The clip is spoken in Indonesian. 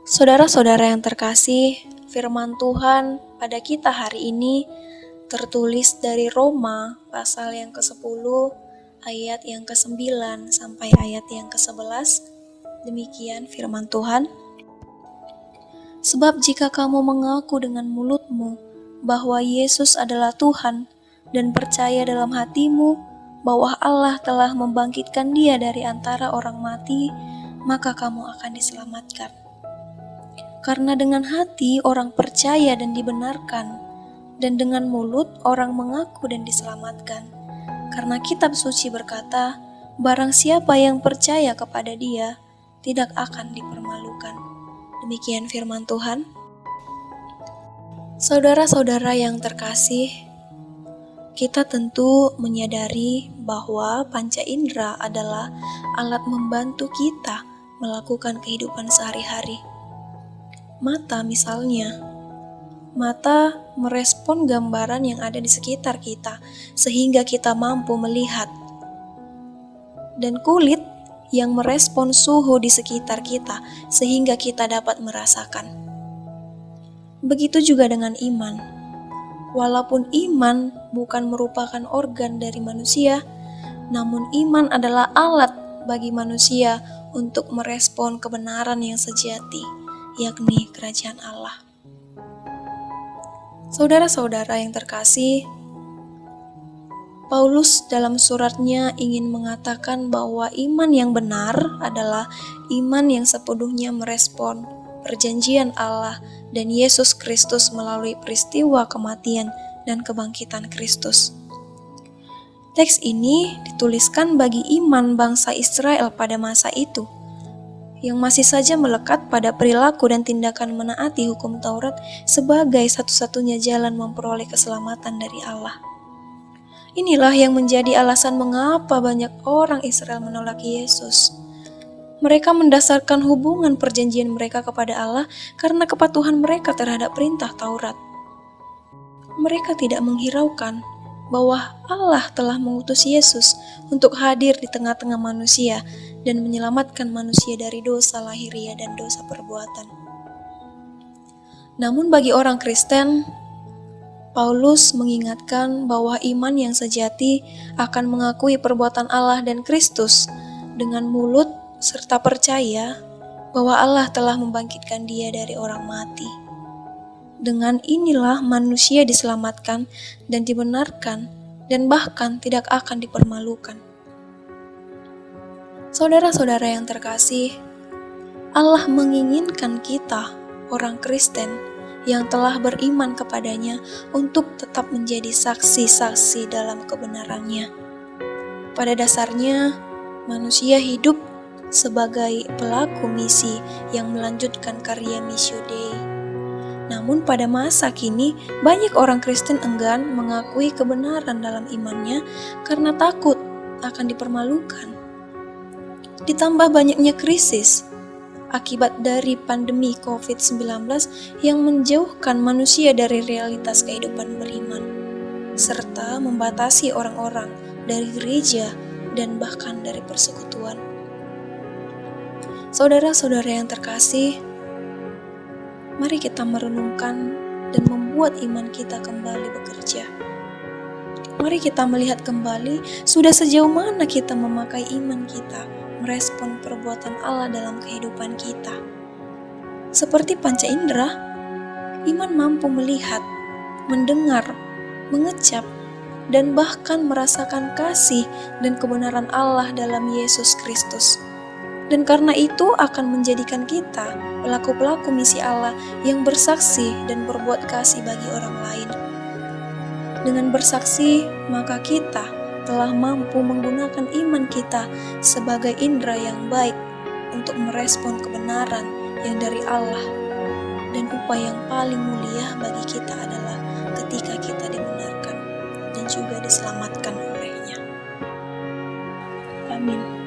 Saudara-saudara yang terkasih, firman Tuhan pada kita hari ini tertulis dari Roma pasal yang ke-10 ayat yang ke-9 sampai ayat yang ke-11. Demikian firman Tuhan. Sebab jika kamu mengaku dengan mulutmu bahwa Yesus adalah Tuhan dan percaya dalam hatimu bahwa Allah telah membangkitkan Dia dari antara orang mati, maka kamu akan diselamatkan. Karena dengan hati orang percaya dan dibenarkan, dan dengan mulut orang mengaku dan diselamatkan. Karena kitab suci berkata, barang siapa yang percaya kepada Dia, tidak akan dipermalukan. Demikian firman Tuhan. Saudara-saudara yang terkasih, kita tentu menyadari bahwa panca indera adalah alat membantu kita melakukan kehidupan sehari-hari. Mata misalnya, mata merespon gambaran yang ada di sekitar kita sehingga kita mampu melihat. Dan kulit yang merespon suhu di sekitar kita sehingga kita dapat merasakan. Begitu juga dengan iman. Walaupun iman bukan merupakan organ dari manusia, namun iman adalah alat bagi manusia untuk merespon kebenaran yang sejati, yakni kerajaan Allah. Saudara-saudara yang terkasih, Paulus dalam suratnya ingin mengatakan bahwa iman yang benar adalah iman yang sepenuhnya merespon perjanjian Allah dan Yesus Kristus melalui peristiwa kematian dan kebangkitan Kristus. Teks ini dituliskan bagi iman bangsa Israel pada masa itu, yang masih saja melekat pada perilaku dan tindakan menaati hukum Taurat sebagai satu-satunya jalan memperoleh keselamatan dari Allah. Inilah yang menjadi alasan mengapa banyak orang Israel menolak Yesus. Mereka mendasarkan hubungan perjanjian mereka kepada Allah karena kepatuhan mereka terhadap perintah Taurat. Mereka tidak menghiraukan bahwa Allah telah mengutus Yesus untuk hadir di tengah-tengah manusia dan menyelamatkan manusia dari dosa lahiriah dan dosa perbuatan. Namun bagi orang Kristen, Paulus mengingatkan bahwa iman yang sejati akan mengakui perbuatan Allah dan Kristus dengan mulut serta percaya bahwa Allah telah membangkitkan Dia dari orang mati. Dengan inilah manusia diselamatkan dan dibenarkan dan bahkan tidak akan dipermalukan. Saudara-saudara yang terkasih, Allah menginginkan kita, orang Kristen, yang telah beriman kepadanya untuk tetap menjadi saksi-saksi dalam kebenarannya. Pada dasarnya, manusia hidup sebagai pelaku misi yang melanjutkan karya Missio Dei. Namun pada masa kini, banyak orang Kristen enggan mengakui kebenaran dalam imannya karena takut akan dipermalukan. Ditambah banyaknya krisis akibat dari pandemi COVID-19 yang menjauhkan manusia dari realitas kehidupan beriman, serta membatasi orang-orang dari gereja dan bahkan dari persekutuan. Saudara-saudara yang terkasih, mari kita merenungkan dan membuat iman kita kembali bekerja. Mari kita melihat kembali sudah sejauh mana kita memakai iman kita merespon perbuatan Allah dalam kehidupan kita. Seperti panca indera, iman mampu melihat, mendengar, mengecap, dan bahkan merasakan kasih dan kebenaran Allah dalam Yesus Kristus. Dan karena itu akan menjadikan kita pelaku-pelaku misi Allah yang bersaksi dan berbuat kasih bagi orang lain. Dengan bersaksi, maka kita telah mampu menggunakan iman kita sebagai indera yang baik untuk merespon kebenaran yang dari Allah. Dan upaya yang paling mulia bagi kita adalah ketika kita dibenarkan dan juga diselamatkan olehnya. Amin.